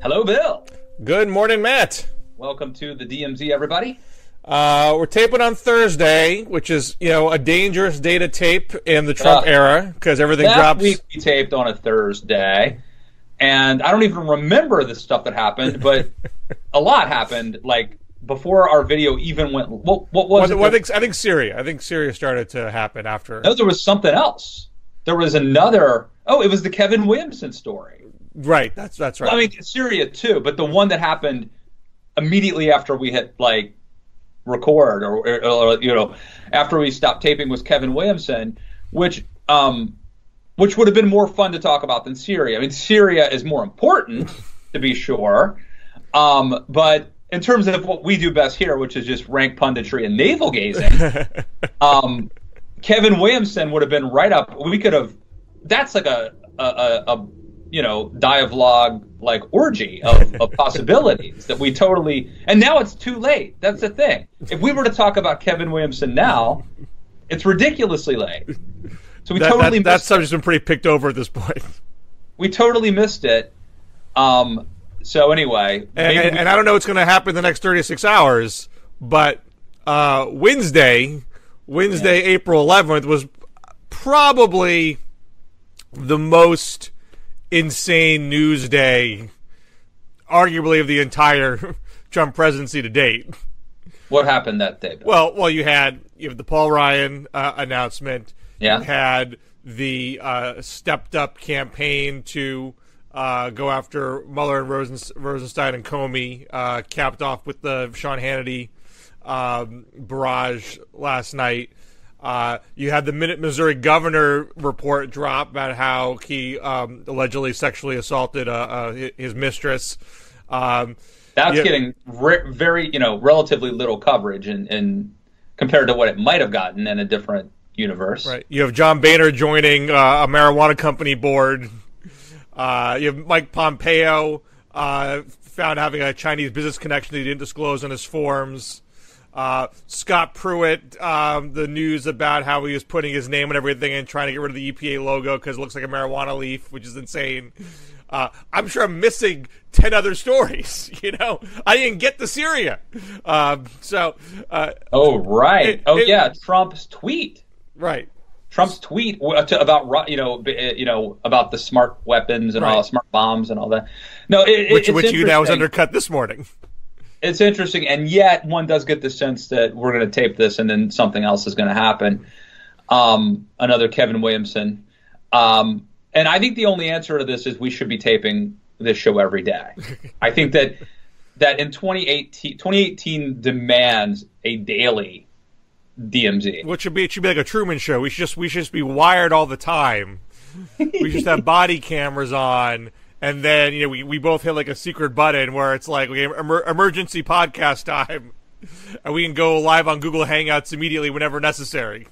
Hello, Bill. Good morning, Matt. Welcome to the DMZ, everybody. We're taping on Thursday, which is, a dangerous day to tape in the Trump era because everything drops. Last week we taped on a Thursday, and I don't even remember the stuff that happened, but a lot happened, like, before our video even went. What was it? I think Syria. I think Syria started to happen after. No, there was something else. There was another. Oh, it was the Kevin Williamson story. Right, that's right. Well, I mean, Syria too, but the one that happened immediately after we hit record or after we stopped taping was Kevin Williamson, which would have been more fun to talk about than Syria. I mean, Syria is more important to be sure, but in terms of what we do best here, which is just rank punditry and navel gazing, Kevin Williamson would have been right up. We could have. That's like a dialogue orgy of possibilities that we totally. And now it's too late. That's the thing. If we were to talk about Kevin Williamson now, it's ridiculously late. So we totally missed that subject's been pretty picked over at this point. We totally missed it. So anyway, and I don't know what's going to happen in the next 36 hours, but Wednesday, April 11th was probably the most insane news day, arguably, of the entire Trump presidency to date. What happened that day, Bill? Well, you have the Paul Ryan announcement. Yeah. You had the stepped-up campaign to go after Mueller and Rosenstein and Comey, capped off with the Sean Hannity barrage last night. You had the Missouri governor report drop about how he allegedly sexually assaulted his mistress. That's getting very, relatively little coverage in compared to what it might have gotten in a different universe. Right. You have John Boehner joining a marijuana company board. You have Mike Pompeo found having a Chinese business connection that he didn't disclose on his forms. Scott Pruitt, the news about how he was putting his name on everything and trying to get rid of the EPA logo because it looks like a marijuana leaf, which is insane. I'm sure I'm missing 10 other stories. I didn't get to Syria. Trump's tweet. Right. Trump's tweet about the smart weapons and all smart bombs and all that. No, which was undercut this morning. It's interesting, and yet one does get the sense that we're going to tape this and then something else is going to happen. Another Kevin Williamson. And I think the only answer to this is we should be taping this show every day. I think that in 2018 demands a daily DMZ. It should be like a Truman Show. We should just be wired all the time. We just have body cameras on. And then, we both hit like a secret button where it's like, okay, emergency podcast time. And we can go live on Google Hangouts immediately whenever necessary.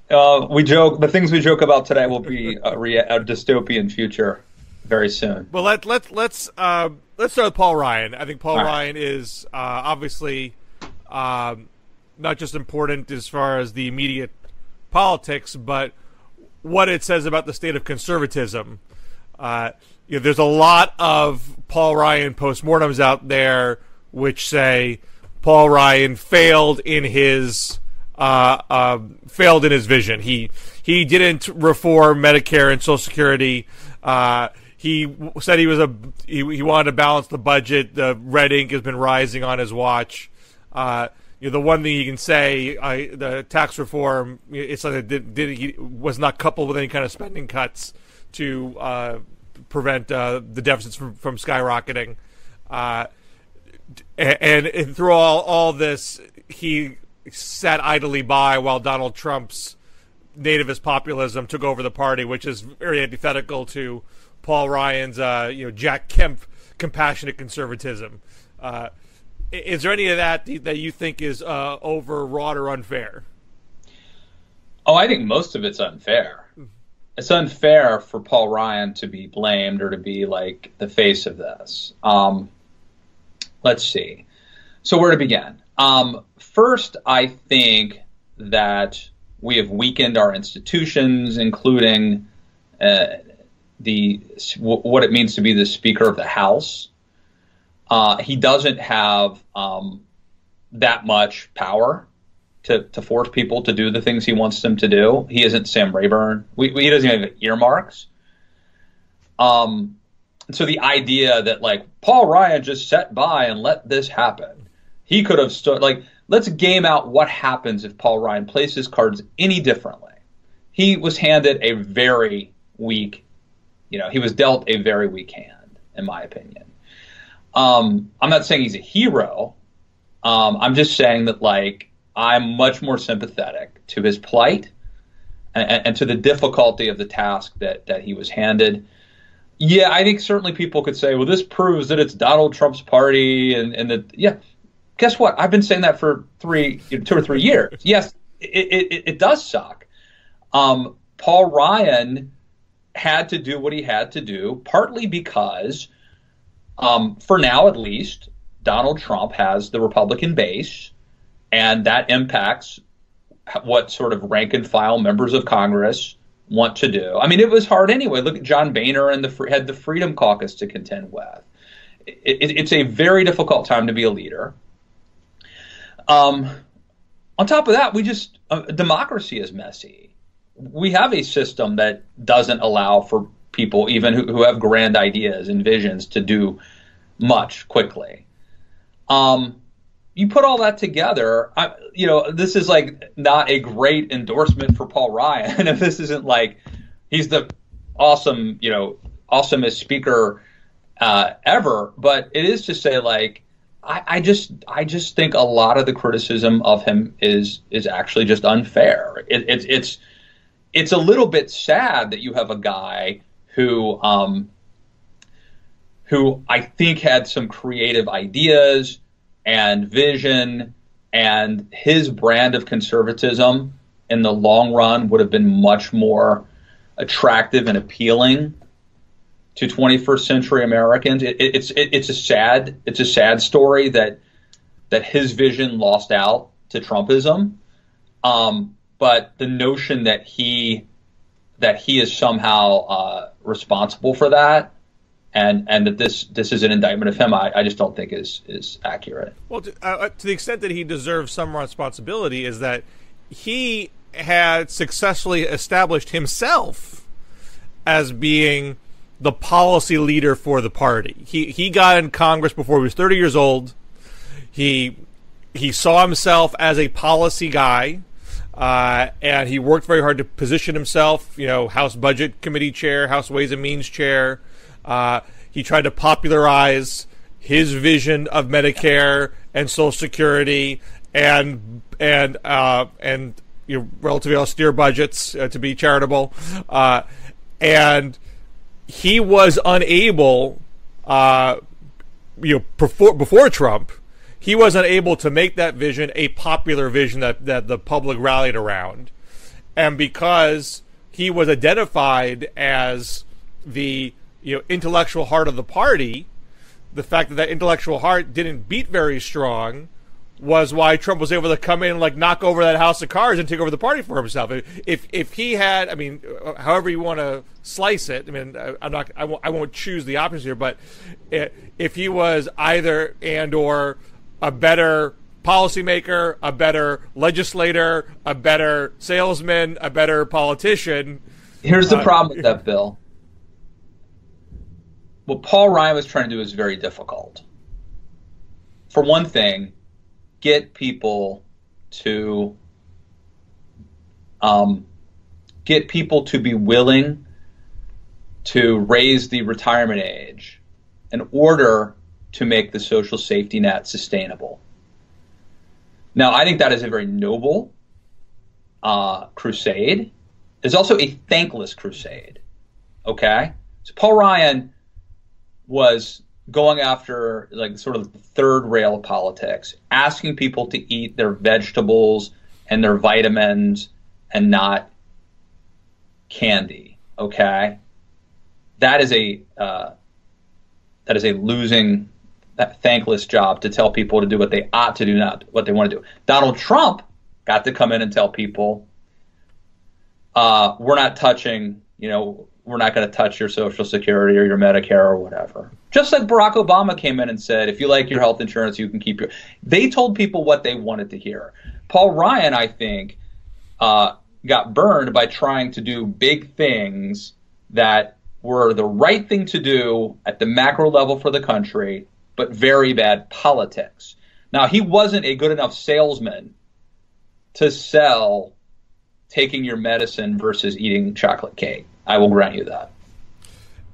The things we joke about today will be a dystopian future very soon. Well, let's start with Paul Ryan. I think Paul Ryan is obviously not just important as far as the immediate politics, but what it says about the state of conservatism. There's a lot of Paul Ryan postmortems out there which say Paul Ryan failed in his vision. He didn't reform Medicare and Social Security. He said he wanted to balance the budget. The red ink has been rising on his watch. The one thing he can say, the tax reform, it's like he was not coupled with any kind of spending cuts to prevent the deficits from skyrocketing. And through all this, he sat idly by while Donald Trump's nativist populism took over the party, which is very antithetical to Paul Ryan's, Jack Kemp compassionate conservatism. Is there any of that you think is overwrought or unfair? Oh, I think most of it's unfair. It's unfair for Paul Ryan to be blamed or to be like the face of this. Let's see. So where to begin? First, I think that we have weakened our institutions, including what it means to be the Speaker of the House. He doesn't have that much power to force people to do the things he wants them to do. He isn't Sam Rayburn. He doesn't have earmarks. So the idea that like Paul Ryan just sat by and let this happen, he could have stood like, let's game out what happens if Paul Ryan plays his cards any differently. He was handed a very weak, he was dealt a very weak hand, in my opinion. I'm not saying he's a hero. I'm just saying that like I'm much more sympathetic to his plight and to the difficulty of the task that he was handed. Yeah, I think certainly people could say, well, this proves that it's Donald Trump's party and that, yeah, guess what? I've been saying that for 2 or 3 years. Yes, it does suck. Paul Ryan had to do what he had to do, partly because, for now at least, Donald Trump has the Republican base, and that impacts what sort of rank and file members of Congress want to do. I mean, it was hard anyway. Look at John Boehner and had the Freedom Caucus to contend with. It's a very difficult time to be a leader. On top of that, democracy is messy. We have a system that doesn't allow for people, even who have grand ideas and visions, to do much quickly. You put all that together, this is like not a great endorsement for Paul Ryan. If this isn't like he's the awesomest speaker ever, but it is to say like I just think a lot of the criticism of him is actually just unfair. It's a little bit sad that you have a guy who I think had some creative ideas and vision, and his brand of conservatism in the long run would have been much more attractive and appealing to 21st century Americans. It's a sad story that his vision lost out to Trumpism. But the notion that he is somehow responsible for that, and that this is an indictment of him, I just don't think is accurate. Well, to the extent that he deserves some responsibility is that he had successfully established himself as being the policy leader for the party. He got in Congress before he was 30 years old. He saw himself as a policy guy, and he worked very hard to position himself, House Budget Committee chair, House Ways and Means chair. He tried to popularize his vision of Medicare and Social Security and relatively austere budgets to be charitable, and he was unable, before Trump, he was unable to make that vision a popular vision that the public rallied around, and because he was identified as the intellectual heart of the party, the fact that intellectual heart didn't beat very strong was why Trump was able to come in and like knock over that house of cards and take over the party for himself. If he had, however you want to slice it, I won't choose the options here, but if he was either and or a better policymaker, a better legislator, a better salesman, a better politician. Here's the problem with that, Bill. What Paul Ryan was trying to do is very difficult. For one thing, get people to be willing to raise the retirement age in order to make the social safety net sustainable. Now, I think that is a very noble crusade. It's also a thankless crusade. Okay? So Paul Ryan was going after like sort of the third rail of politics, asking people to eat their vegetables and their vitamins and not candy. Okay, that is a losing, thankless job to tell people to do what they ought to do, not what they want to do. Donald Trump got to come in and tell people, we're not touching, we're not going to touch your Social Security or your Medicare or whatever. Just like Barack Obama came in and said, if you like your health insurance, you can keep your. They told people what they wanted to hear. Paul Ryan, I think, got burned by trying to do big things that were the right thing to do at the macro level for the country, but very bad politics. Now, he wasn't a good enough salesman to sell taking your medicine versus eating chocolate cake. I will grant you that.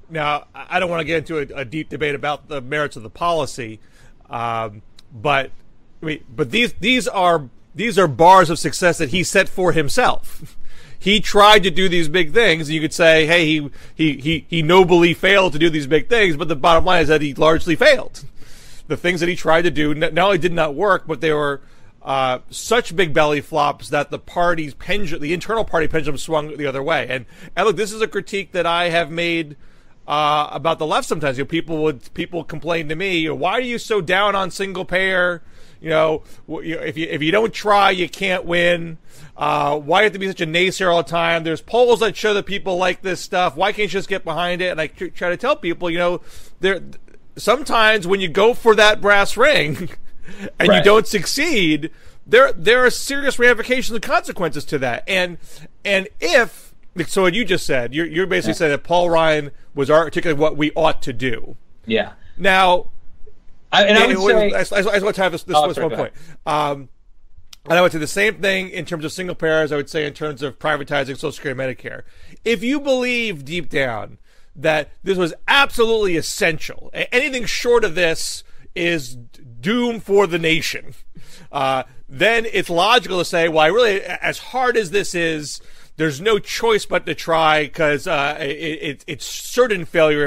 Now, I don't want to get into a deep debate about the merits of the policy, but these are bars of success that he set for himself. He tried to do these big things, and you could say, hey, he nobly failed to do these big things, but the bottom line is that he largely failed. The things that he tried to do not only did not work, but they were such big belly flops that the internal party pendulum swung the other way. And look, this is a critique that I have made about the left sometimes. People complain to me, why are you so down on single payer? If you don't try, you can't win. Why do you have to be such a naysayer all the time? There's polls that show that people like this stuff. Why can't you just get behind it? And I try to tell people, sometimes when you go for that brass ring and you don't succeed, there are serious ramifications and consequences to that. And if so, what you just said, you're basically saying that Paul Ryan was articulating what we ought to do. Yeah. Now, I would say, I just want to have this one point. And I would say the same thing in terms of single payers. I would say in terms of privatizing Social Security and Medicare. If you believe deep down that this was absolutely essential, anything short of this is doom for the nation, then it's logical to say, well, as hard as this is, there's no choice but to try, because it's certain failure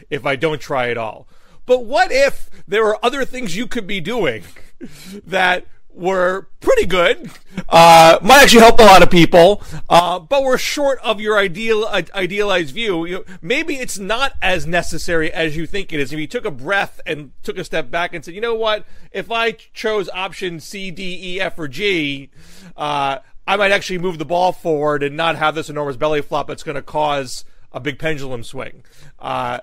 if I don't try at all. But what if there were other things you could be doing that were pretty good, might actually help a lot of people, but were short of your idealized view? Maybe it's not as necessary as you think it is. If you took a breath and took a step back and said, you know what, if I chose option C, D, E, F, or G, I might actually move the ball forward and not have this enormous belly flop that's going to cause a big pendulum swing. I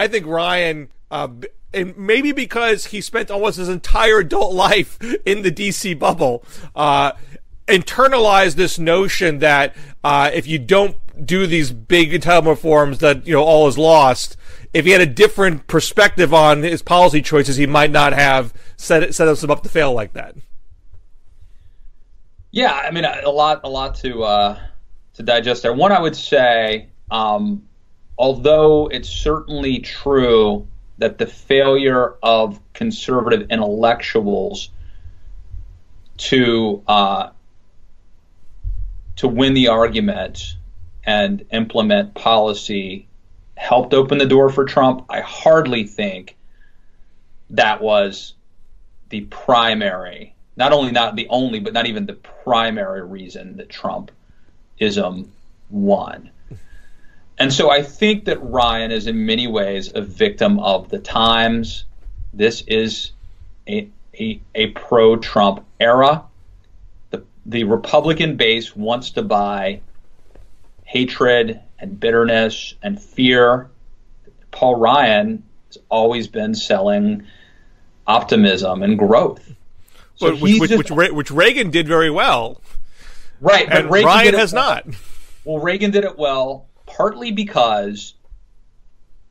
think Ryan, and maybe because he spent almost his entire adult life in the DC bubble, internalized this notion that if you don't do these big entitlement reforms, that all is lost. If he had a different perspective on his policy choices, he might not have set himself up to fail like that. Yeah, I mean, a lot to digest there. One, I would say, although it's certainly true that the failure of conservative intellectuals to win the argument and implement policy helped open the door for Trump, I hardly think that was the primary, not the only, but not even the primary reason that Trumpism won. And so I think that Ryan is in many ways a victim of the times. This is a pro-Trump era. The Republican base wants to buy hatred and bitterness and fear. Paul Ryan has always been selling optimism and growth. So which Reagan did very well. Right, but and Ryan has not. Well, Reagan did it well, partly because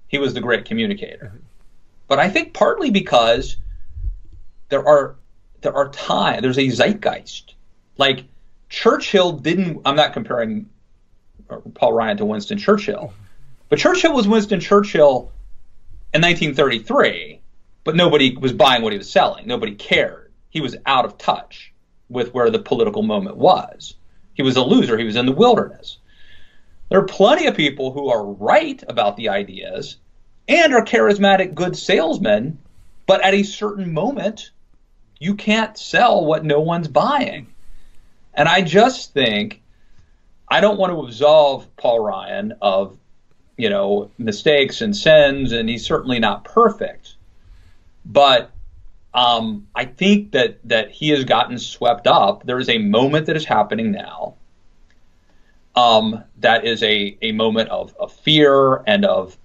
he was the great communicator, but I think partly because there's a zeitgeist. Like Churchill didn't. I'm not comparing Paul Ryan to Winston Churchill, but Churchill was Winston Churchill in 1933, but nobody was buying what he was selling. Nobody cared. He was out of touch with where the political moment was. He was a loser. He was in the wilderness. There are plenty of people who are right about the ideas and are charismatic, good salesmen, but at a certain moment, you can't sell what no one's buying. And I just think, I don't want to absolve Paul Ryan of, mistakes and sins, and he's certainly not perfect. But I think that he has gotten swept up. There is a moment that is happening now That is a moment of fear and of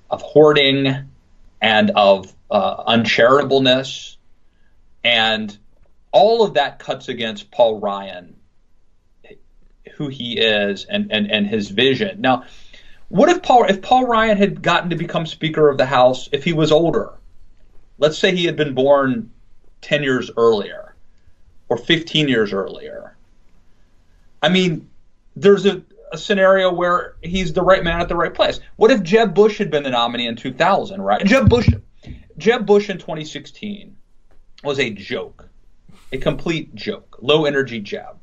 hoarding and of uncharitableness, and all of that cuts against Paul Ryan, who he is, and his vision. Now, what if Paul Ryan had gotten to become Speaker of the House if he was older? Let's say he had been born 10 years earlier or 15 years earlier. I mean, there's a scenario where he's the right man at the right place. What if Jeb Bush had been the nominee in 2000, right? Jeb Bush in 2016 was a joke, a complete joke, low energy Jeb.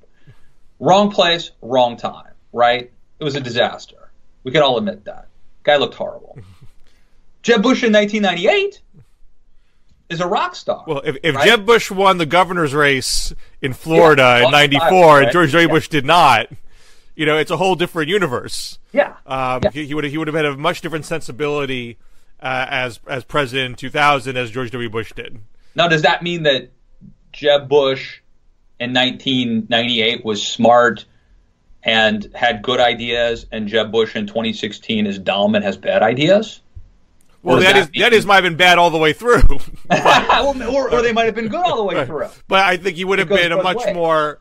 Wrong place, wrong time, right? It was a disaster. We can all admit that. Guy looked horrible. Jeb Bush in 1998 is a rock star. Well, if right? Jeb Bush won the governor's race in Florida in '94 and George W. Bush did not, it's a whole different universe. Yeah. He would have had a much different sensibility as president in 2000 as George W. Bush did. Now, does that mean that Jeb Bush in 1998 was smart and had good ideas, and Jeb Bush in 2016 is dumb and has bad ideas? Well, that might have been bad all the way through. or they might have been good all the way through. But I think he would have been a much more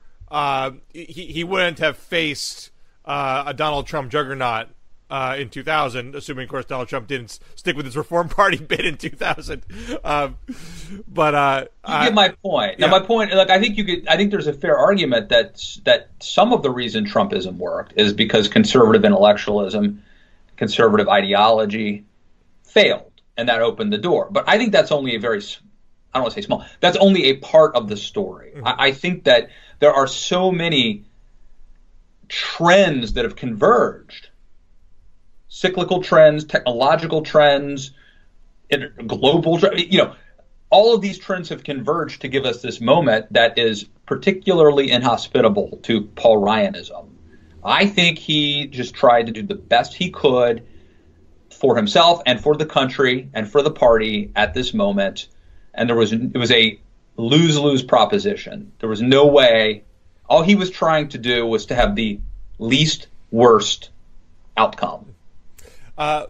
he wouldn't have faced a Donald Trump juggernaut in 2000, assuming, of course, Donald Trump didn't stick with his Reform Party bid in 2000. You get my point. Now, my point, I think there's a fair argument that some of the reason Trumpism worked is because conservative intellectualism, conservative ideology failed, and that opened the door. But I think that's only I don't want to say small, that's only a part of the story. Mm-hmm. I think that there are so many trends that have converged. Cyclical trends, technological trends, global, all of these trends have converged to give us this moment that is particularly inhospitable to Paul Ryanism. I think he just tried to do the best he could for himself and for the country and for the party at this moment, and it was a lose-lose proposition. There was no way. All he was trying to do was to have the least worst outcome. A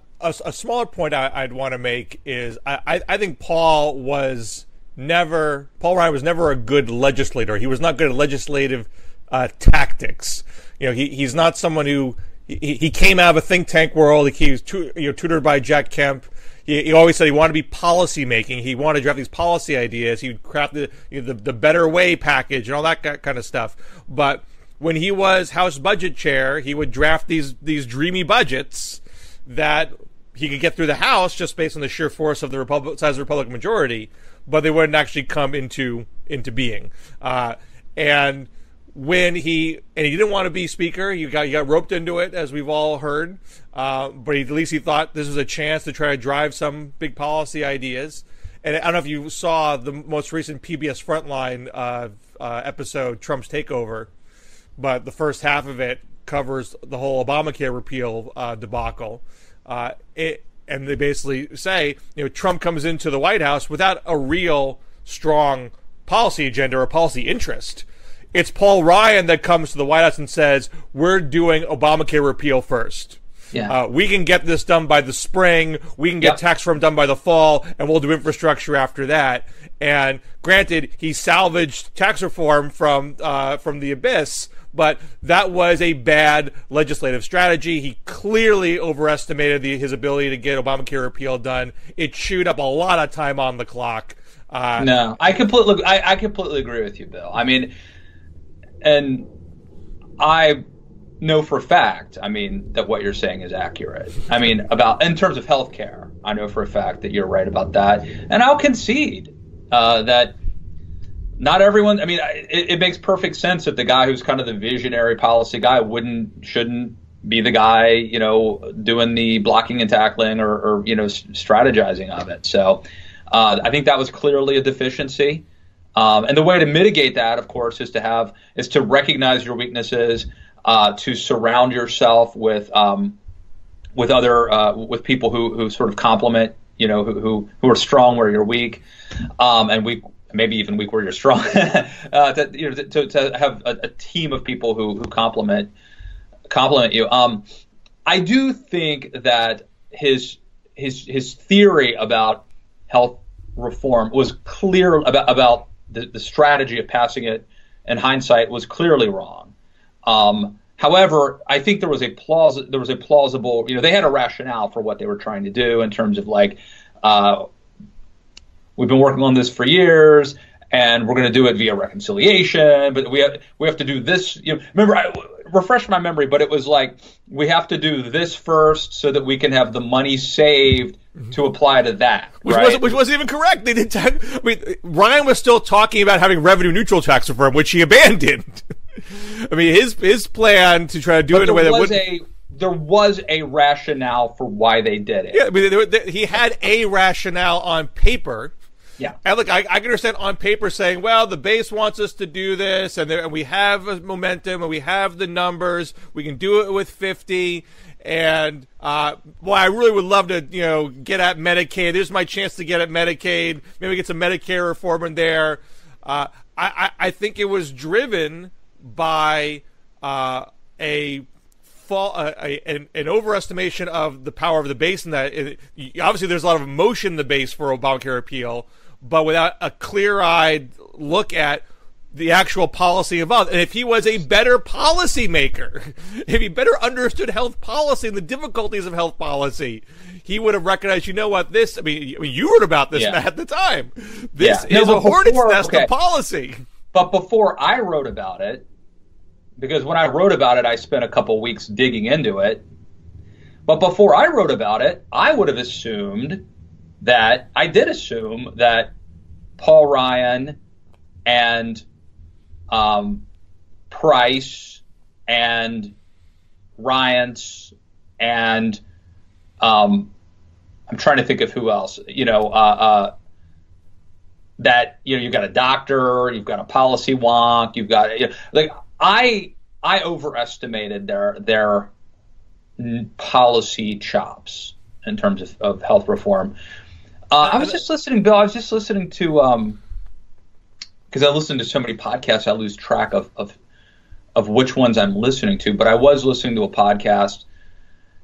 smaller point I'd want to make is I think Paul Ryan was never a good legislator. He was not good at legislative tactics. He's not someone who he came out of a think tank world. He was tutored by Jack Kemp. He always said he wanted to be policy making. He wanted to draft these policy ideas. He would craft the Better Way package and all that kind of stuff. But when he was House Budget Chair, he would draft these dreamy budgets that he could get through the House just based on the sheer force of the size of the Republican majority, but they wouldn't actually come into being. And he didn't want to be Speaker. He got roped into it, as we've all heard. But at least he thought this was a chance to try to drive some big policy ideas. And I don't know if you saw the most recent PBS Frontline episode, Trump's Takeover, but the first half of it covers the whole Obamacare repeal debacle. And they basically say, Trump comes into the White House without a real strong policy agenda or policy interest. It's Paul Ryan that comes to the White House and says, we're doing Obamacare repeal first. Yeah. We can get this done by the spring. We can get tax reform done by the fall, and we'll do infrastructure after that. And granted, he salvaged tax reform from the abyss, but that was a bad legislative strategy. He clearly overestimated his ability to get Obamacare repeal done. It chewed up a lot of time on the clock. No, I completely agree with you, Bill. I mean, and I know for a fact, that what you're saying is accurate. In terms of healthcare, I know for a fact that you're right about that. And I'll concede that not everyone, it makes perfect sense that the guy who's kind of the visionary policy guy shouldn't be the guy, doing the blocking and tackling or strategizing of it. So I think that was clearly a deficiency. And the way to mitigate that, of course, is to recognize your weaknesses, to surround yourself with people who sort of complement, who are strong where you're weak, and weak, maybe even weak where you're strong. To have a team of people who complement compliment you. I do think that his theory about health reform was clear about the strategy of passing it in hindsight was clearly wrong. However, I think there was a plausible, they had a rationale for what they were trying to do in terms of like, we've been working on this for years and we're going to do it via reconciliation, but we have to do this. Remember, refresh my memory, but it was like, we have to do this first so that we can have the money saved to apply to that. Which wasn't even correct. They didn't. Ryan was still talking about having revenue neutral tax reform, which he abandoned. I mean, his plan to try to do it in a way that wouldn't. There was a rationale for why they did it. Yeah, I mean, he had a rationale on paper. Yeah. And look, I can understand on paper saying, well, the base wants us to do this, and we have a momentum, and we have the numbers. We can do it with 50. And, I really would love to, get at Medicaid. There's my chance to get at Medicaid. Maybe get some Medicare reform in there. I think it was driven by an overestimation of the power of the base, and that obviously there's a lot of emotion in the base for Obamacare repeal, but without a clear-eyed look at the actual policy involved. And if he was a better policymaker, if he better understood health policy and the difficulties of health policy, he would have recognized, you wrote about this Matt, at the time. This is a hornet's nest of policy. But before I wrote about it, because when I wrote about it, I spent a couple weeks digging into it. But before I wrote about it, I would have assumed that Paul Ryan and Price and Ryans and I'm trying to think of who else, that you've got a doctor, you've got a policy wonk, you've got I overestimated their policy chops in terms of health reform. I was just listening, Bill. I was just listening to because I listen to so many podcasts, I lose track of which ones I'm listening to. But I was listening to a podcast,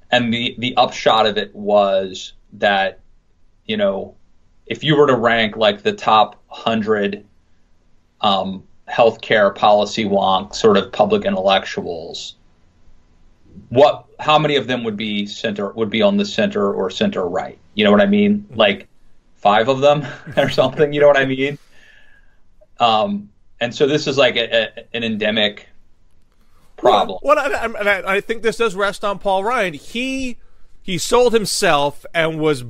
and the upshot of it was that if you were to rank like the top 100 healthcare policy wonk sort of public intellectuals, how many of them would be on the center or center right? You know what I mean? Like 5 of them or something. You know what I mean? And so this is like an endemic problem. Well, I think this does rest on Paul Ryan. He sold himself and was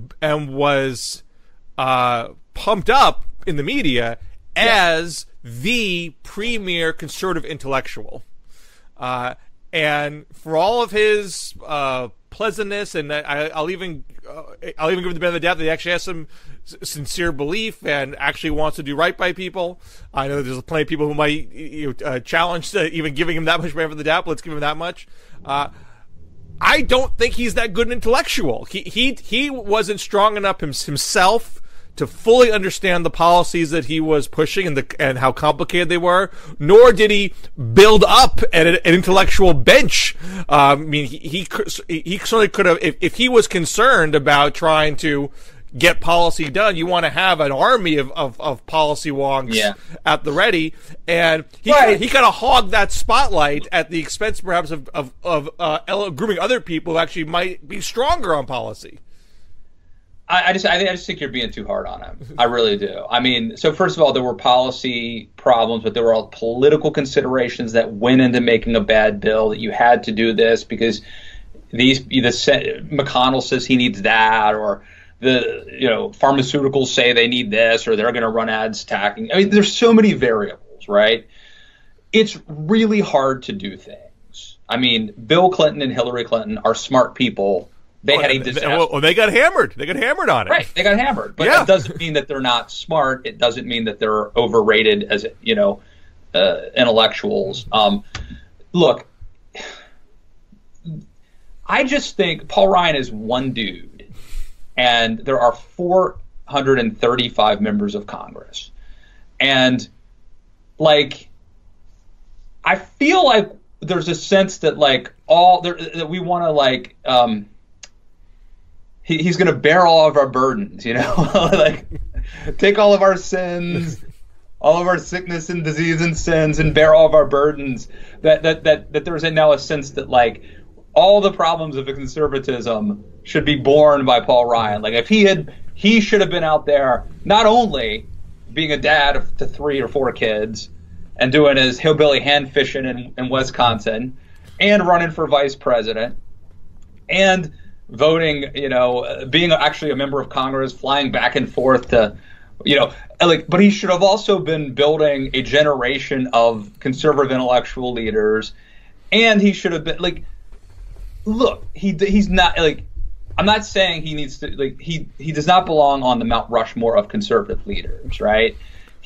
pumped up in the media as the premier conservative intellectual. And for all of his pleasantness, and I'll even give him the benefit of the doubt that he actually has some sincere belief and actually wants to do right by people. I know there's plenty of people who might challenge even giving him that much benefit of the doubt, but let's give him that much. I don't think he's that good an intellectual. He wasn't strong enough himself to fully understand the policies that he was pushing and how complicated they were, nor did he build up an intellectual bench. He certainly could have, if he was concerned about trying to get policy done, you want to have an army of policy wonks at the ready, and he kind of hogged that spotlight at the expense perhaps of grooming other people who actually might be stronger on policy. I just think you're being too hard on him. I really do. I mean, so first of all, there were policy problems, but there were all political considerations that went into making a bad bill, that you had to do this because McConnell says he needs that, or the pharmaceuticals say they need this, or they're going to run ads tacking. I mean, there's so many variables, right? It's really hard to do things. I mean, Bill Clinton and Hillary Clinton are smart people. They had a disaster. They got hammered. They got hammered on it. Right, they got hammered. But it doesn't mean that they're not smart. It doesn't mean that they're overrated as intellectuals. Look, I just think Paul Ryan is one dude, and there are 435 members of Congress, and I feel like there's a sense that like that we want to like he's going to bear all of our burdens, you know, like take all of our sins, all of our sickness and disease and sins, and bear all of our burdens. That there's now a sense that like all the problems of the conservatism should be borne by Paul Ryan. Like if he should have been out there not only being a dad to 3 or 4 kids and doing his hillbilly hand fishing in Wisconsin and running for vice president and voting, you know, being actually a member of Congress, flying back and forth to, you know, like, but he should have also been building a generation of conservative intellectual leaders. And he should have been like, look, he's not like, I'm not saying he needs to like he does not belong on the Mount Rushmore of conservative leaders, right?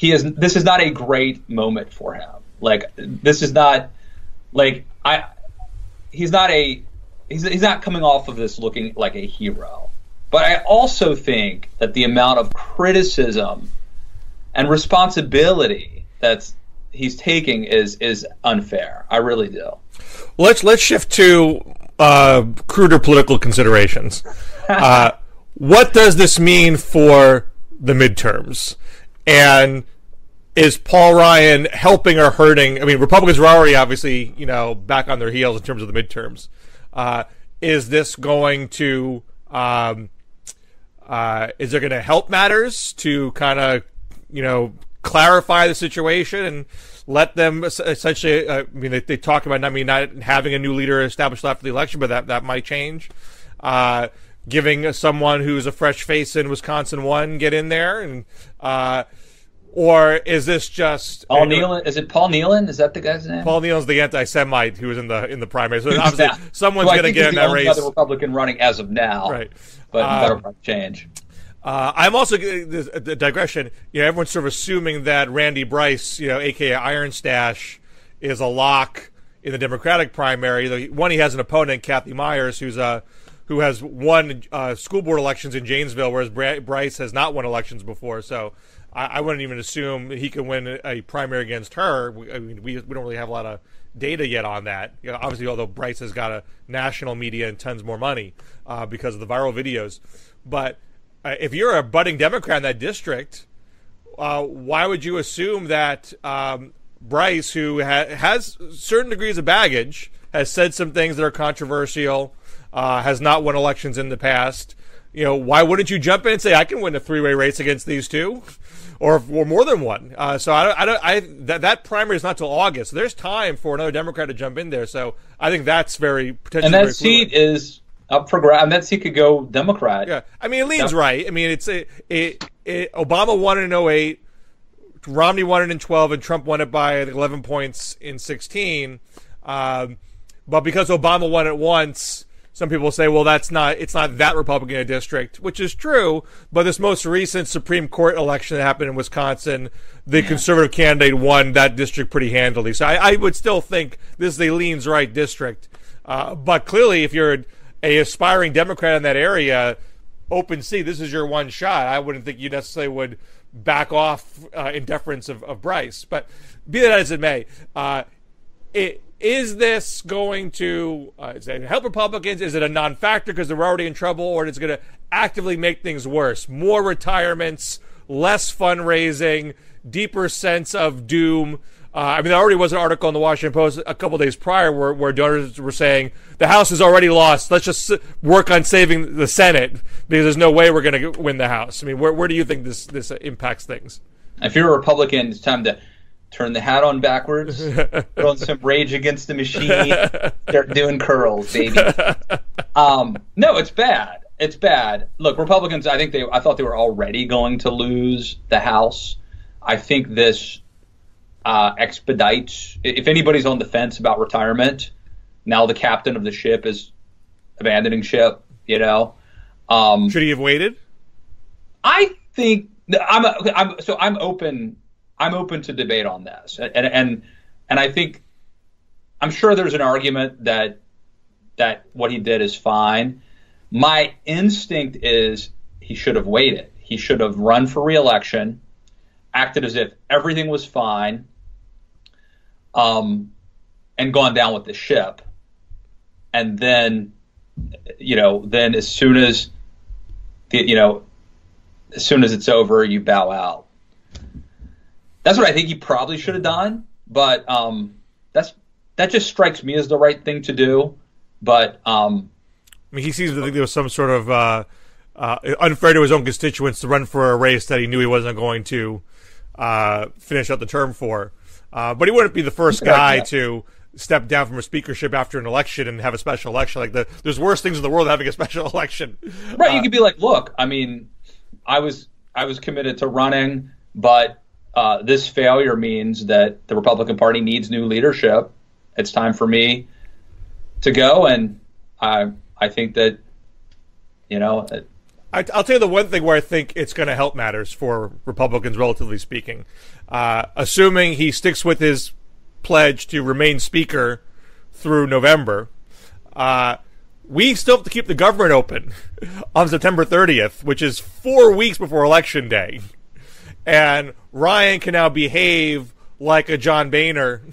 This is not a great moment for him. Like this is not like he's not coming off of this looking like a hero. But I also think that the amount of criticism and responsibility that he's taking is unfair. I really do. Let's shift to cruder political considerations. What does this mean for the midterms? And is Paul Ryan helping or hurting? I mean, Republicans were already obviously, you know, back on their heels in terms of the midterms. Is this going to is it going to help matters to kind of, you know, clarify the situation and let them essentially, I mean, they talk about, I mean, not having a new leader established after the election, but that might change. Giving someone who's a fresh face in Wisconsin one get in there, and or is this just Paul Nealon? Is it Paul Nealon? Is that the guy's name? Paul Nealon's the anti-Semite who was in the primary. So obviously someone's going to get in that race. Other Republican running as of now, right? But that'll change. I'm also the digression. You know, everyone's sort of assuming that Randy Bryce, you know, aka Iron Stash, is a lock in the Democratic primary. One, he has an opponent, Kathy Myers, who has won school board elections in Janesville, whereas Bryce has not won elections before. So I wouldn't even assume he can win a primary against her. I mean, we don't really have a lot of data yet on that. You know, obviously, although Bryce has got a national media and tons more money because of the viral videos, but if you're a budding Democrat in that district, why would you assume that Bryce, who has certain degrees of baggage, has said some things that are controversial, has not won elections in the past, you know, why wouldn't you jump in and say, I can win a 3-way race against these two, or more than one? So that primary is not till August. So there's time for another Democrat to jump in there. So I think that's very potentially. And that seat is up for grabs. That seat could go Democrat. Yeah, I mean, it leans right. I mean, Obama won it in 08, Romney won it in 12, and Trump won it by 11 points in 16. But because Obama won it once, some people say, well, it's not that Republican a district, which is true. But this most recent Supreme Court election that happened in Wisconsin, the conservative candidate won that district pretty handily. So I would still think this is a leans right district. But clearly, if you're a aspiring Democrat in that area, open seat, this is your one shot. I wouldn't think you necessarily would back off in deference of Bryce. But be that as it may, is this going to help Republicans? Is it a non-factor because they're already in trouble, or is it going to actively make things worse? More retirements, less fundraising, deeper sense of doom. I mean, there already was an article in the Washington Post a couple days prior where donors were saying the House is already lost. Let's just work on saving the Senate because there's no way we're going to win the House. I mean, where do you think this impacts things? If you're a Republican, it's time to turn the hat on backwards, put on some Rage Against the Machine, start doing curls, baby. No, it's bad. It's bad. Look, Republicans, I thought they were already going to lose the House. I think this expedites. If anybody's on the fence about retirement, now the captain of the ship is abandoning ship. You know, should he have waited? I think I'm open. I'm open to debate on this, and I think I'm sure there's an argument that what he did is fine. My instinct is he should have waited. He should have run for re-election, acted as if everything was fine, and gone down with the ship. And then, then as soon as it's over, you bow out. That's what I think he probably should have done. But that just strikes me as the right thing to do. But he seems to think there was some sort of unfair to his own constituents to run for a race that he knew he wasn't going to finish out the term for. But he wouldn't be the first guy to step down from a speakership after an election and have a special election. Like there's worse things in the world than having a special election. Right. You could be like, look, I mean, I was committed to running, but this failure means that the Republican Party needs new leadership. It's time for me to go. And I think that, I'll tell you the one thing where I think it's going to help matters for Republicans, relatively speaking. Assuming he sticks with his pledge to remain speaker through November, we still have to keep the government open on September 30th, which is 4 weeks before Election Day. And Ryan can now behave like a John Boehner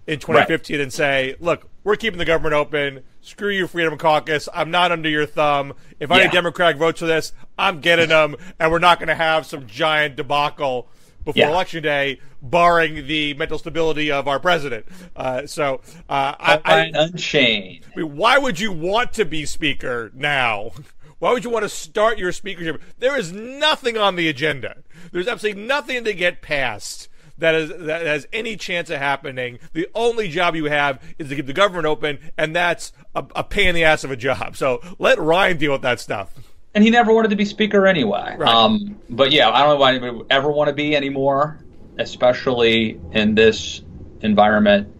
in 2015 and say, look, we're keeping the government open. Screw you, Freedom Caucus. I'm not under your thumb. If any Democrat votes for this, I'm getting them, and we're not going to have some giant debacle before Election Day, barring the mental stability of our president. Unchained. I mean, why would you want to be speaker now? Why would you want to start your speakership? There is nothing on the agenda. There's absolutely nothing to get passed that has any chance of happening. The only job you have is to keep the government open, and that's a pain in the ass of a job. So let Ryan deal with that stuff. And he never wanted to be speaker anyway. Right. But yeah, I don't know why anybody would ever want to be anymore, especially in this environment.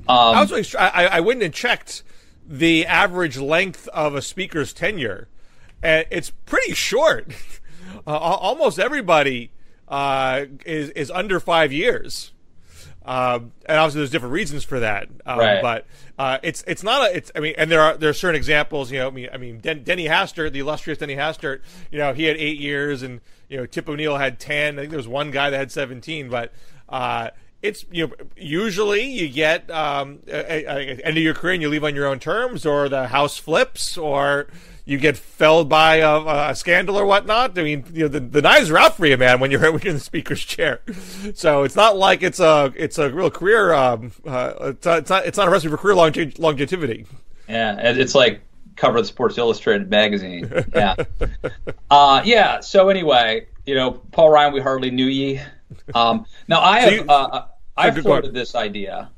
I went and checked the average length of a speaker's tenure, and it's pretty short. Almost everybody is under 5 years. And obviously there's different reasons for that. But it's not and there are certain examples, Denny Hastert, the illustrious Denny Hastert, he had 8 years, and Tip O'Neill had 10. I think there was one guy that had 17, but it's usually you get end of your career and you leave on your own terms, or the house flips, or you get felled by a scandal or whatnot. I mean, the knives are out for you, man, when you're in the speaker's chair. So it's not like it's a real career. It's not a recipe for career longevity. Yeah, it's like cover of the Sports Illustrated magazine. Yeah. So anyway, Paul Ryan, we hardly knew ye. Now I have floated this idea.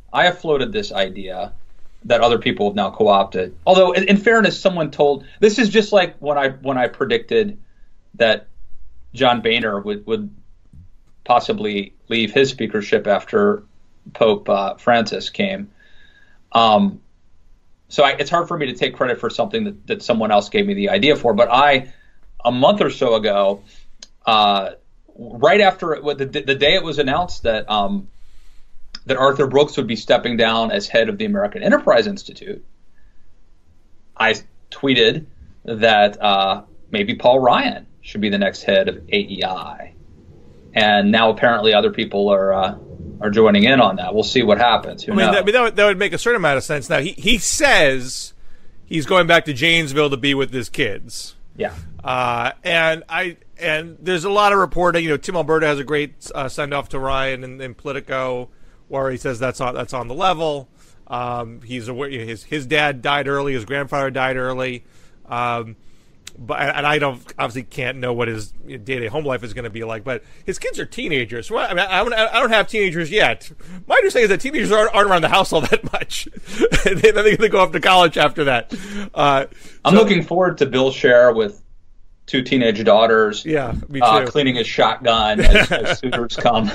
That other people have now co-opted. Although, in fairness, someone told, this is just like when I predicted that John Boehner would possibly leave his speakership after Pope Francis came. So it's hard for me to take credit for something that someone else gave me the idea for. But a month or so ago, right after the day it was announced that Arthur Brooks would be stepping down as head of the American Enterprise Institute, I tweeted that maybe Paul Ryan should be the next head of AEI. And now apparently other people are joining in on that. We'll see what happens. That would make a certain amount of sense. Now, he says he's going back to Janesville to be with his kids. Yeah. And there's a lot of reporting. Tim Alberta has a great send-off to Ryan in Politico, where he says that's on the level. He's aware his dad died early, his grandfather died early, but I obviously can't know what his day-to-day home life is going to be like. But his kids are teenagers. So I don't have teenagers yet. My understanding is that teenagers aren't around the house all that much. Then they're going to go off to college after that. I'm looking forward to Bill Scher with 2 teenage daughters. Yeah, me too. Cleaning his shotgun as suitors come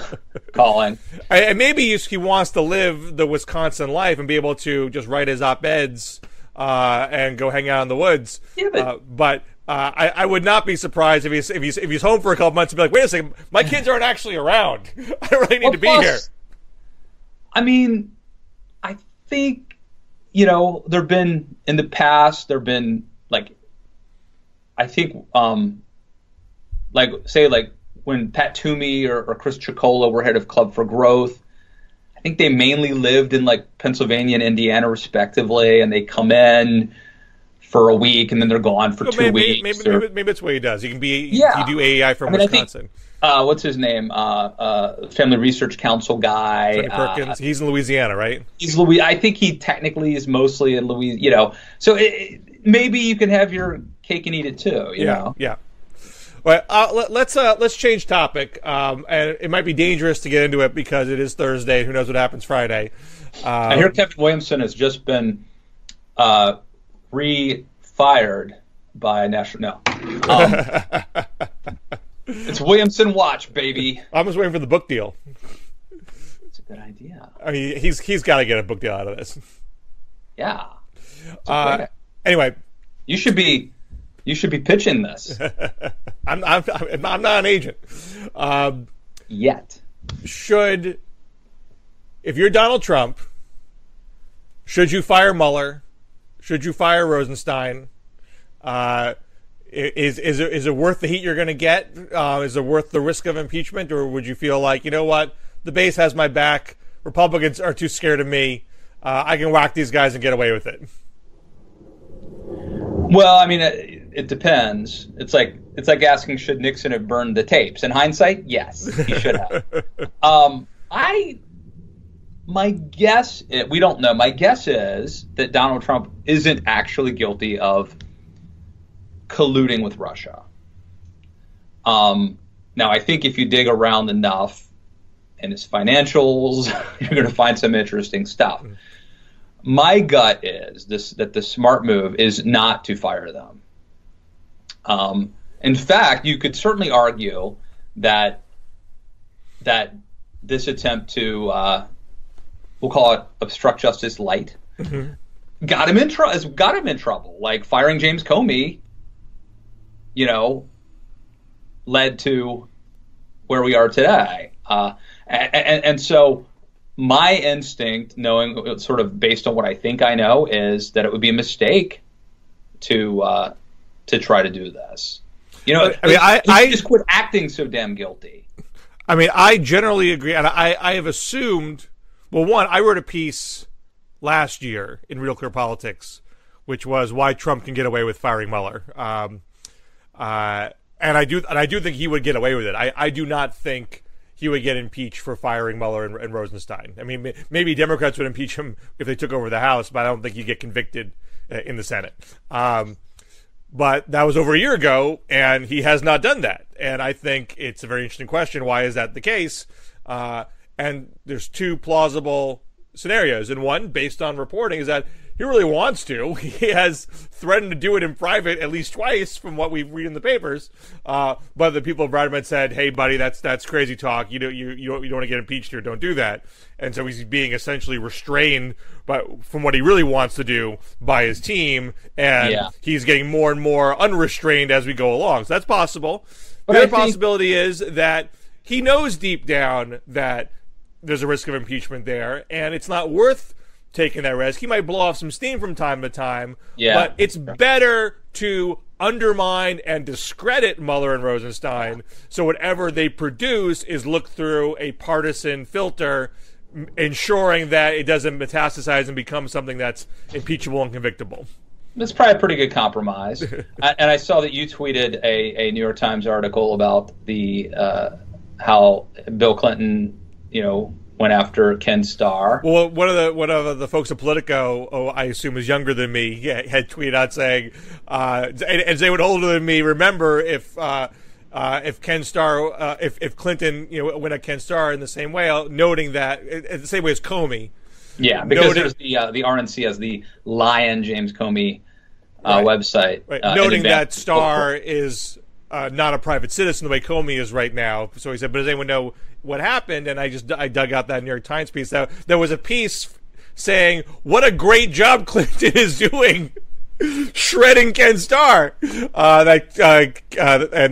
calling. And maybe he wants to live the Wisconsin life and be able to just write his op-eds and go hang out in the woods. Yeah, but I would not be surprised if he's home for a couple months and be like, wait a second, my kids aren't actually around. I don't really need to be here. I mean, I think there've been in the past I think, say when Pat Toomey or Chris Ciccolo were head of Club for Growth, I I think they mainly lived in like Pennsylvania and Indiana respectively, and they come in for a week and then they're gone for 2 weeks. Maybe that's what he does. He can be, you do AEI from Wisconsin. What's his name? Family Research Council guy. Tony Perkins. He's in Louisiana, right? I think he technically is mostly in Louisiana. So maybe you can have your cake and eat it too. You know? Yeah. Well, let's change topic. And it might be dangerous to get into it because it is Thursday. Who knows what happens Friday? I hear Kevin Williamson has just been re-fired by National. No. It's Williamson watch, baby. I'm just waiting for the book deal. It's a good idea. I mean, he's got to get a book deal out of this. Yeah. Anyway, you should be pitching this. I'm not an agent. Yet. If you're Donald Trump, should you fire Mueller? Should you fire Rosenstein? Is it worth the heat you're going to get? Is it worth the risk of impeachment? Or would you feel like, you know what, the base has my back, Republicans are too scared of me, I can whack these guys and get away with it? Well, I mean, it depends. It's like asking, should Nixon have burned the tapes? In hindsight, yes, he should have. My guess, we don't know. My guess is that Donald Trump isn't actually guilty of colluding with Russia. Now, I think if you dig around enough in his financials, you're going to find some interesting stuff. My gut is that the smart move is not to fire them. In fact, you could certainly argue that this attempt to we'll call it obstruct justice light got him in trouble. Like firing James Comey, led to where we are today. And so my instinct, knowing sort of based on what I think I know, is that it would be a mistake to try to do this. I just quit acting so damn guilty. I mean, I generally agree, and I have assumed. Well, one, I wrote a piece last year in Real Clear Politics, which was why Trump can get away with firing Mueller. And I do think he would get away with it. I do not think he would get impeached for firing Mueller and Rosenstein. I mean, maybe Democrats would impeach him if they took over the House, but I don't think he'd get convicted in the Senate. But that was over a year ago, and he has not done that. And I think it's a very interesting question. Why is that the case? And there's two plausible scenarios. And one, based on reporting, is that he really wants to. He has threatened to do it in private at least twice from what we read in the papers. But the people of Radman said, hey, buddy, that's crazy talk. You don't want to get impeached here. Don't do that. And so he's being essentially restrained from what he really wants to do by his team. And he's getting more and more unrestrained as we go along. So that's possible. But the other possibility is that he knows deep down that there's a risk of impeachment there, and it's not worth taking that risk. He might blow off some steam from time to time, but it's better to undermine and discredit Mueller and Rosenstein, so whatever they produce is looked through a partisan filter, ensuring that it doesn't metastasize and become something that's impeachable and convictable. That's probably a pretty good compromise. And I saw that you tweeted a New York Times article about the how Bill Clinton, went after Ken Starr. Well, one of the folks at Politico, I assume is younger than me, had tweeted out saying, as they would older than me, remember if Ken Starr, if Clinton, went at Ken Starr in the same way, noting that the same way as Comey. Yeah, because there's the RNC as the Lion James Comey website. Right. Noting that Starr is not a private citizen the way Comey is right now. So he said, but does anyone know what happened? And I dug out that New York Times piece. There was a piece saying, what a great job Clinton is doing shredding Ken Starr. And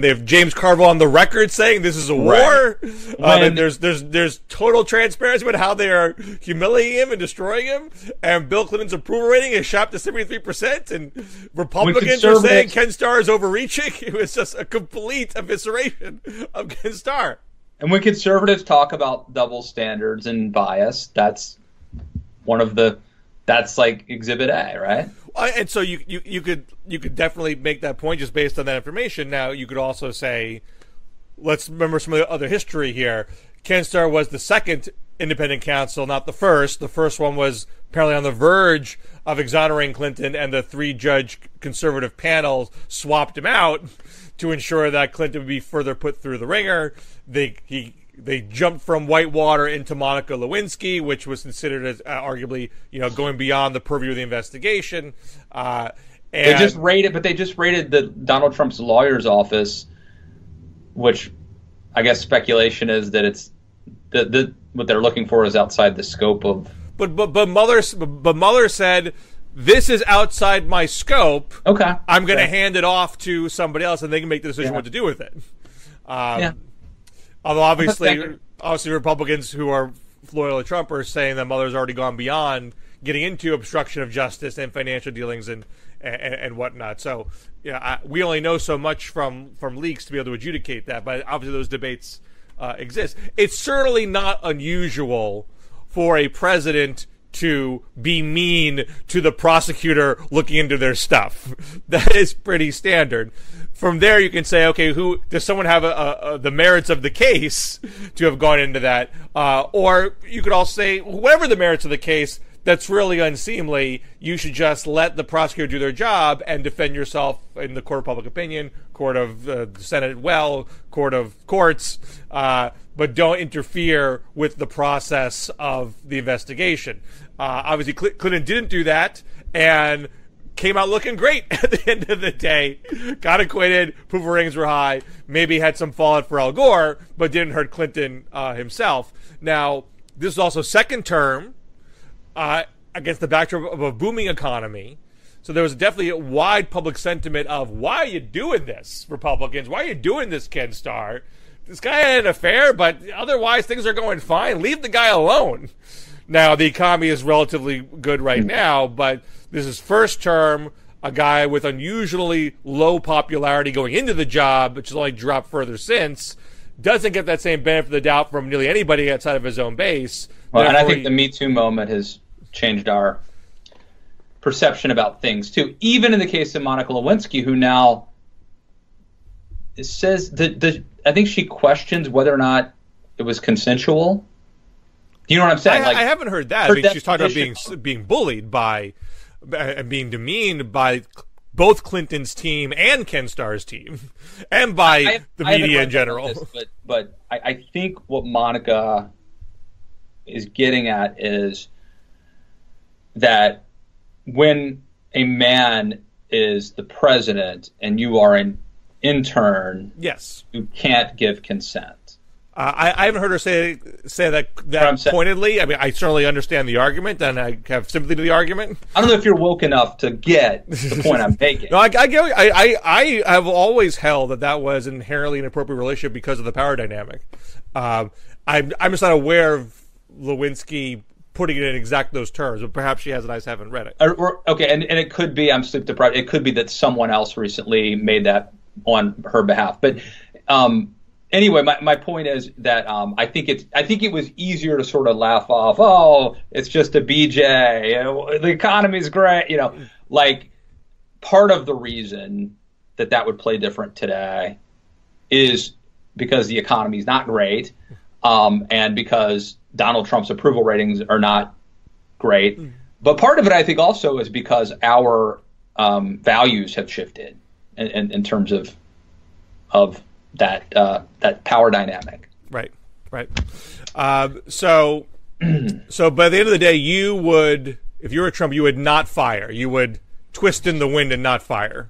they have James Carville on the record saying this is a war. And there's total transparency about how they are humiliating him and destroying him. And Bill Clinton's approval rating is shot to 73%. And Republicans are saying Ken Starr is overreaching. It was just a complete evisceration of Ken Starr. And when conservatives talk about double standards and bias, that's like Exhibit A, right? And so you could definitely make that point just based on that information. Now you could also say, let's remember some of the other history here. Ken Starr was the second independent counsel, not the first. The first one was apparently on the verge of exonerating Clinton, and the 3-judge conservative panel swapped him out to ensure that Clinton would be further put through the ringer. They jumped from Whitewater into Monica Lewinsky, which was considered as arguably, going beyond the purview of the investigation. They just raided the Donald Trump's lawyer's office, which I guess speculation is that it's what they're looking for is outside the scope of. But Mueller said, this is outside my scope. Okay, I'm going to hand it off to somebody else, and they can make the decision what to do with it. Although obviously Republicans who are loyal to Trump are saying that Mueller's already gone beyond getting into obstruction of justice and financial dealings and whatnot. So we only know so much from leaks to be able to adjudicate that, but obviously those debates exist. It's certainly not unusual for a president to be mean to the prosecutor looking into their stuff. That is pretty standard. From there, you can say, okay, who does someone have the merits of the case to have gone into that? Or you could also say, whatever the merits of the case, that's really unseemly. You should just let the prosecutor do their job and defend yourself in the court of public opinion, court of the Senate, court of courts, but don't interfere with the process of the investigation. Obviously, Clinton didn't do that and came out looking great at the end of the day. Got acquitted, proof of ratings were high, maybe had some fallout for Al Gore, but didn't hurt Clinton himself. Now, this is also second term against the backdrop of a booming economy. So there was definitely a wide public sentiment of, why are you doing this, Republicans? Why are you doing this, Ken Starr? This guy had an affair, but otherwise things are going fine. Leave the guy alone. Now, the economy is relatively good right now, but this is first term, a guy with unusually low popularity going into the job, which has only dropped further since, doesn't get that same benefit of the doubt from nearly anybody outside of his own base. Well, and I think the Me Too moment has changed our perception about things, too. Even in the case of Monica Lewinsky, who now says I think she questions whether or not it was consensual. You know what I'm saying? I haven't heard that. I mean, she's talking about being bullied by and being demeaned by both Clinton's team and Ken Starr's team, and by the media in general. But I think what Monica is getting at is that when a man is the president and you are an intern, yes, you can't give consent. I haven't heard her say that pointedly. I mean, I certainly understand the argument, and I have sympathy to the argument. I don't know if you're woke enough to get the point I'm making. No, I have always held that was an inherently inappropriate relationship because of the power dynamic. I'm just not aware of Lewinsky putting it in exact those terms, but perhaps she has, and I just haven't read it. Okay, and it could be I'm sleep deprived. It could be that someone else recently made that on her behalf, but. Anyway, my point is that I think it was easier to sort of laugh off. Oh, it's just a BJ. The economy's great. Like part of the reason that would play different today is because the economy's not great, and because Donald Trump's approval ratings are not great. But part of it, I think, also is because our values have shifted in terms of that power dynamic. Right. So by the end of the day, you would, if you were Trump, you would not fire. You would twist in the wind and not fire.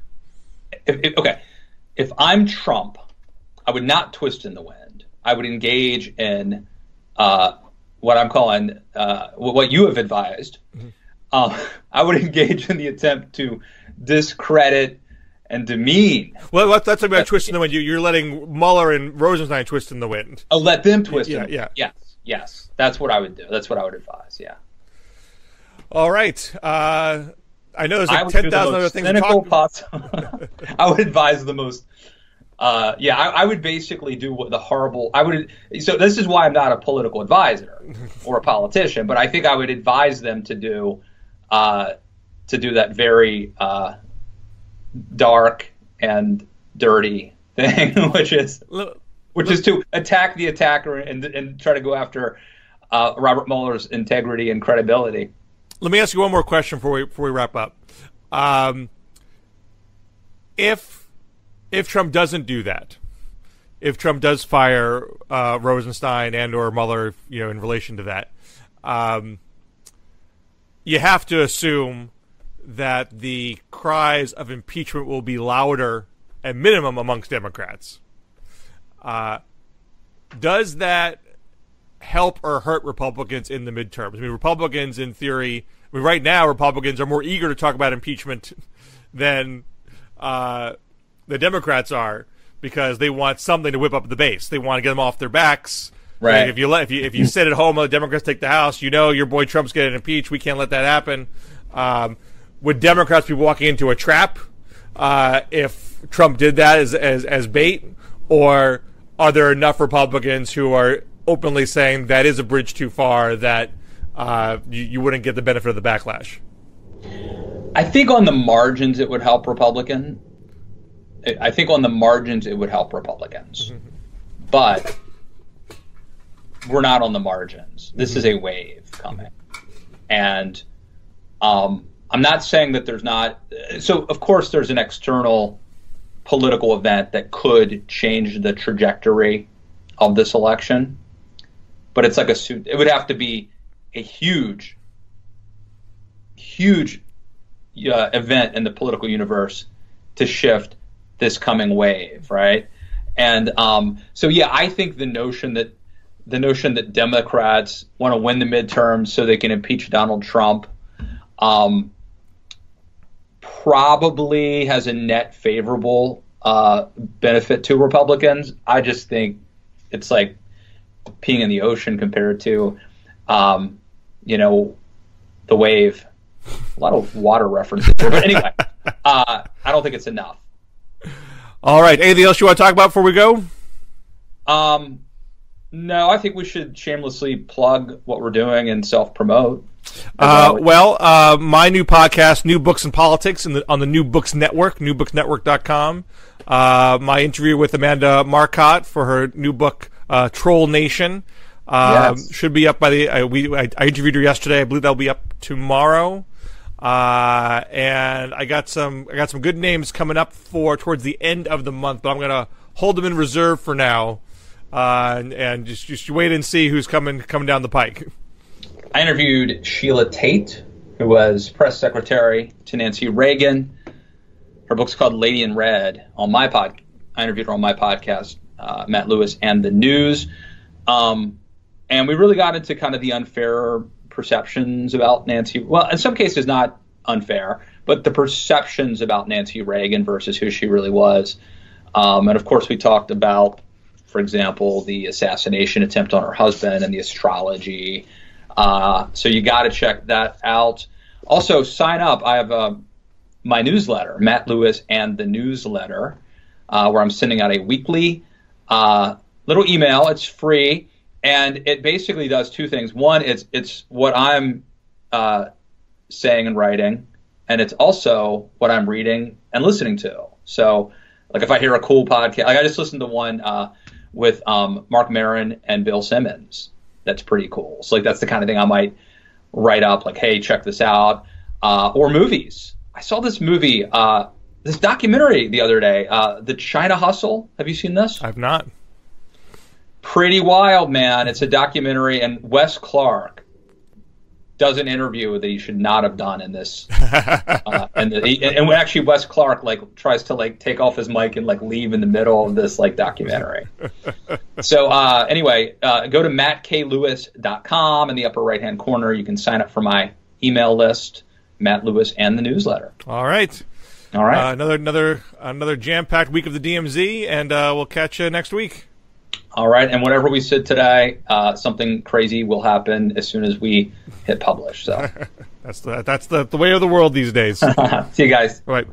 If I'm Trump, I would not twist in the wind. I would engage in what I'm calling what you have advised. I would engage in the attempt to discredit and demean. Well, that's about twisting the wind. You're letting Mueller and Rosenstein twist in the wind. Oh, let them twist in the wind. Yeah. Yes. That's what I would do. That's what I would advise, yeah. All right. I know there's like 10,000 other things to talk about. I would advise the most Yeah, I would basically do what the horrible. So this is why I'm not a political advisor or a politician, but I think I would advise them to do that very dark and dirty thing, which is to attack the attacker and try to go after Robert Mueller's integrity and credibility. Let me ask you one more question before we wrap up. If Trump doesn't do that, if Trump does fire Rosenstein and or Mueller, in relation to that, you have to assume that the cries of impeachment will be louder at minimum amongst Democrats. Does that help or hurt Republicans in the midterms? I mean, Republicans, in theory, right now, Republicans are more eager to talk about impeachment than the Democrats are, because they want something to whip up the base. They want to get them off their backs. Right. Like if you sit at home and the Democrats take the House, your boy Trump's getting impeached. We can't let that happen. Would Democrats be walking into a trap if Trump did that as bait, or are there enough Republicans who are openly saying that is a bridge too far, that you wouldn't get the benefit of the backlash? I think on the margins it would help Republicans. But we're not on the margins. This is a wave coming. And I'm not saying that there's not. So, of course, there's an external political event that could change the trajectory of this election. But it's like it would have to be a huge event in the political universe to shift this coming wave, right? And so, yeah, I think the notion that Democrats want to win the midterms so they can impeach Donald Trump probably has a net favorable benefit to Republicans. I just think it's like peeing in the ocean compared to, the wave. A lot of water references there. But anyway, I don't think it's enough. All right. Anything else you want to talk about before we go? No, I think we should shamelessly plug what we're doing and self-promote. My new podcast, New Books in Politics, on the New Books Network, newbooksnetwork.com. My interview with Amanda Marcotte for her new book, Troll Nation, should be up by I interviewed her yesterday. I believe that'll be up tomorrow. And I got some good names coming up towards the end of the month, but I'm going to hold them in reserve for now. And just wait and see who's coming down the pike. I interviewed Sheila Tate, who was press secretary to Nancy Reagan. Her book's called Lady in Red. I interviewed her on my podcast, Matt Lewis and the News. And we really got into kind of the unfair perceptions about Nancy. Well, in some cases not unfair, but the perceptions about Nancy Reagan versus who she really was. And of course we talked about, for example, the assassination attempt on her husband and the astrology. So you got to check that out. Also, sign up. I have my newsletter, Matt Lewis and the Newsletter, where I'm sending out a weekly little email. It's free, and it basically does two things. One, it's what I'm saying and writing, and it's also what I'm reading and listening to. So, like if I hear a cool podcast, like I just listened to one with Mark Maron and Bill Simmons. That's pretty cool. So like that's the kind of thing I might write up, like, hey, check this out. Or movies. I saw this movie, this documentary the other day, The China Hustle. Have you seen this? I've not. Pretty wild, man. It's a documentary, and Wes Clark does an interview that he should not have done in this. And actually, Wes Clark tries to take off his mic and leave in the middle of this documentary. So anyway, go to mattkLewis.com. In the upper right hand corner, you can sign up for my email list, Matt Lewis and the Newsletter. All right. Another jam-packed week of the DMZ, and we'll catch you next week. All right, and whatever we said today, something crazy will happen as soon as we hit publish. So that's the way of the world these days. See you guys. All right.